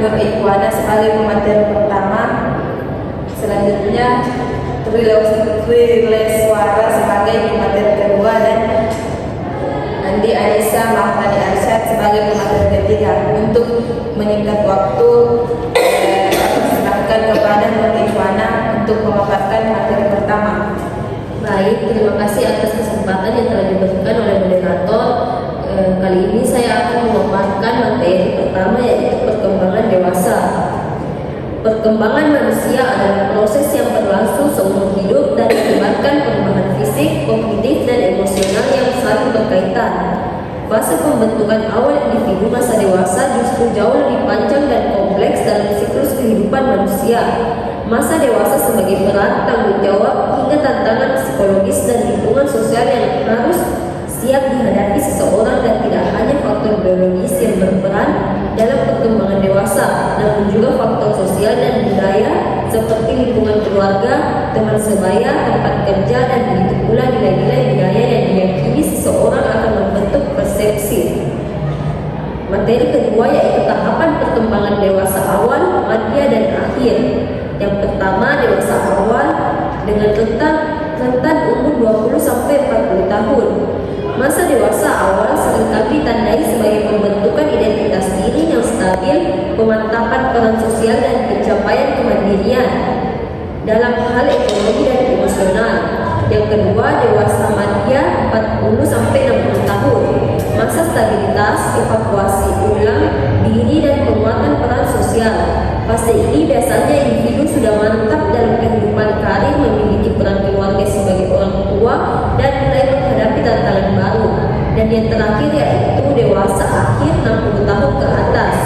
Nur Ikhwana sebagai pemateri pertama. Selanjutnya Trileswara sebagai pemateri kedua dan Andi Anissa Mahtani Arsyad sebagai pemateri ketiga. Untuk menyingkat waktu, silakan kepada Nur Ikhwana untuk memaparkan materi pertama. Baik, terima kasih atas kesempatan yang telah diberikan oleh moderator. Kali ini saya akan memaparkan materi pertama, yaitu perkembangan dewasa. Perkembangan manusia adalah proses yang berlangsung seumur hidup dan melibatkan perubahan fisik, kognitif, dan emosional yang saling berkaitan. Fase pembentukan awal individu masa dewasa justru jauh lebih panjang dan kompleks dalam siklus kehidupan manusia. Masa dewasa sebagai peran, tanggung jawab, hingga tantangan psikologis dan lingkungan sosial yang harus siap dihadapi seseorang, dan tidak hanya faktor biologis yang berperan dalam perkembangan dewasa, namun juga faktor sosial dan budaya seperti lingkungan keluarga, teman sebaya, tempat kerja, dan begitu pula nilai-nilai budaya yang diyakini seseorang akan membentuk persepsi. Materi kedua yaitu tahapan perkembangan dewasa awal, madya, dan akhir. Yang pertama, dewasa awal dengan rentan umur 20-40 tahun. Masa dewasa awal seringkali ditandai sebagai pembentukan identitas diri yang stabil, pemantapan peran sosial, dan pencapaian kemandirian dalam hal ekonomi dan emosional. Yang kedua, dewasa madya 40-60 tahun. Masa stabilitas, evakuasi ulang diri, dan penguatan peran sosial. Fase ini biasanya individu sudah mantap dalam kehidupan karir, memiliki peran keluarga sebagai orang tua, dan mulai menghadapi tantangan baru. Dan yang terakhir yaitu dewasa akhir 60 tahun ke atas.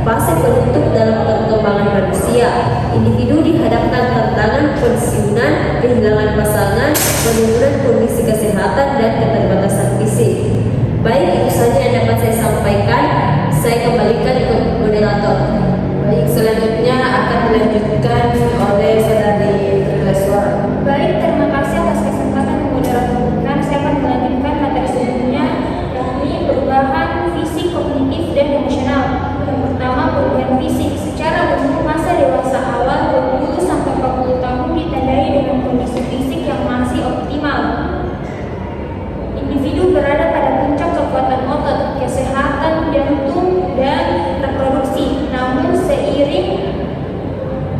Fase penutup dalam perkembangan manusia. Individu dihadapkan tantangan pensiunan, kehilangan pasangan, penurunan kondisi kesehatan, dan keterbatasan fisik. Baik, itu saja yang dapat saya sampaikan. Saya kembalikan ke moderator. Baik, selanjutnya akan dilanjutkan oleh Saudari Trileswara. Baik, terima kasih atas kesempatan yang moderator. Saya akan melanjutkan materi sebelumnya, yakni perubahan fisik, kognitif, dan emosional. Yang pertama, perubahan fisik. Secara umum, masa dewasa awal 20-40 tahun ditandai dengan kondisi fisik yang masih optimal. Individu berada pada puncak kekuatan otot, kesehatan jantung, dan reproduksi. Namun seiring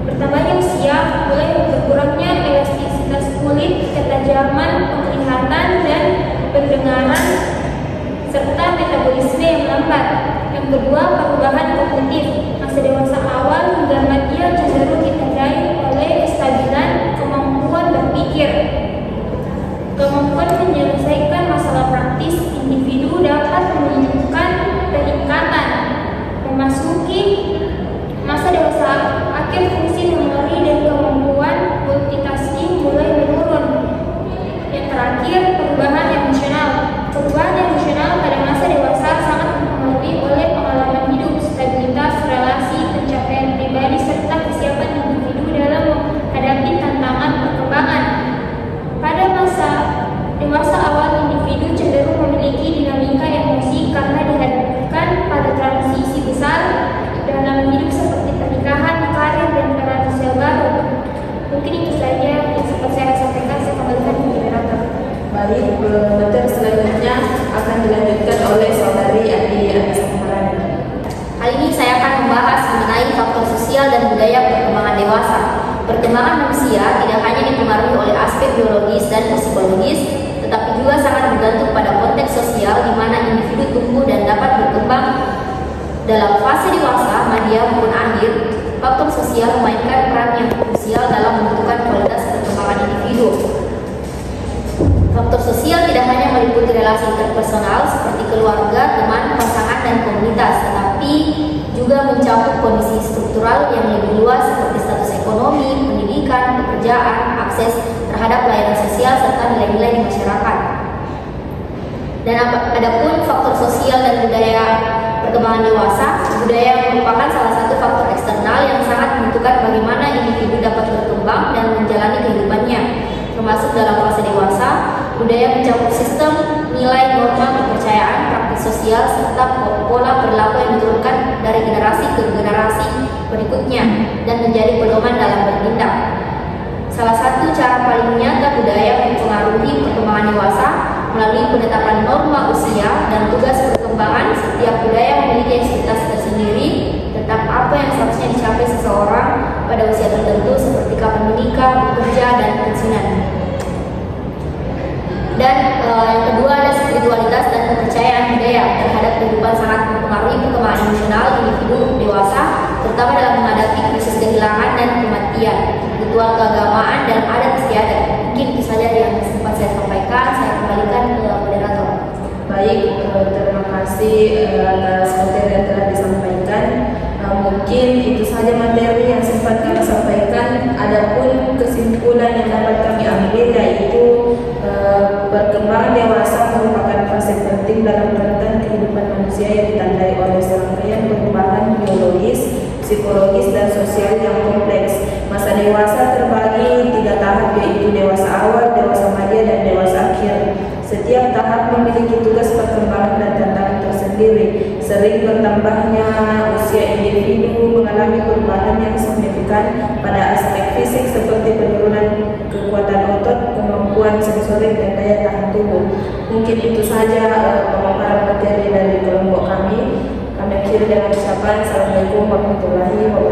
bertambahnya usia, mulai berkurangnya elastisitas kulit, ketajaman penglihatan dan pendengaran, serta metabolisme yang lambat. Yang kedua, perubahan kognitif. Masa dewasa awal hingga madya cenderung ditandai oleh kestabilan kemampuan berpikir, kemampuan menyelesaikan masalah praktis. Individu dapat menunjukkan peningkatan. Memasuki masa dewasa akhir, fungsi memori dan kemampuan multitasking mulai menurun. Yang terakhir, perubahan emosional. Perubahan emosional pada masa dewasa sangat dipengaruhi oleh pengalaman hidup, stabilitas relasi, pencapaian pribadi, serta kesiapan individu dalam menghadapi tantangan perkembangan. Pada masa dewasa awal, individu cenderung memiliki dinamika emosi karena dihadapkan pada transisi besar dalam hidup seperti pernikahan, karir, dan peran sosial baru. Mungkin itu saja yang sempat saya sampaikan. Saya kembalikan ke moderator. Baik, materi selanjutnya akan dilanjutkan oleh Saudari Andi Anissa Mahtani. Kali ini saya akan membahas mengenai faktor sosial dan budaya perkembangan dewasa. Perkembangan manusia tidak hanya dipengaruhi oleh aspek biologis dan psikologis, tetapi juga sangat bergantung pada konteks sosial di mana individu tumbuh dan dapat berkembang. Dalam fase dewasa, madya maupun akhir, faktor sosial memainkan peran yang krusial dalam menentukan kualitas perkembangan individu. Faktor sosial tidak hanya meliputi relasi interpersonal seperti keluarga, teman, pasangan, dan komunitas, tetapi juga mencakup kondisi struktural yang lebih luas seperti status ekonomi, pendidikan, pekerjaan, akses terhadap layanan sosial, serta nilai-nilai di masyarakat. Dan adapun faktor sosial dan budaya perkembangan dewasa, budaya merupakan salah satu faktor eksternal yang sangat menentukan bagaimana individu dapat berkembang dan menjalani kehidupannya. Termasuk dalam fase dewasa, budaya mencakup sistem, nilai, norma, kepercayaan, praktik sosial, serta pola perilaku yang diturunkan dari generasi ke generasi pedoman dalam bertindak. Salah satu cara paling nyata budaya mempengaruhi perkembangan dewasa melalui penetapan norma usia dan tugas perkembangan. Setiap budaya memiliki identitas tersendiri tentang apa yang seharusnya dicapai seseorang pada usia tertentu seperti kapan menikah, bekerja, dan pensiunan. Dan yang kedua ada spiritualitas dan kepercayaan budaya terhadap kehidupan sangat mempengaruhi perkembangan emosional individu dewasa, terutama dalam menghadapi krisis kehilangan dan kematian, ritual keagamaan dan adat istiadat. Mungkin itu saja yang sempat saya sampaikan. Saya kembalikan ke moderator. Baik, terima kasih atas materi yang telah disampaikan. Mungkin itu saja materi yang sempat kami sampaikan. Adapun kesimpulan yang dapat kami ambil yaitu perkembangan dewasa merupakan fase penting dalam rentang kehidupan manusia yang ditandai oleh serangkaian perubahan biologis, psikologis, dan sosial yang kompleks. Masa dewasa terbagi 3 tahap, yaitu dewasa awal, dewasa madya, dan dewasa akhir. Setiap tahap memiliki tugas perkembangan dan tantangan tersendiri. Sering bertambahnya usia individu mengalami perubahan yang signifikan pada aspek fisik seperti penurunan kekuatan otot, kemampuan sensorik, dan daya tahan tubuh. Mungkin itu saja pemaparan materi dari kelompok kami. Kami akhiri dengan ucapan Assalamualaikum warahmatullahi wabarakatuh.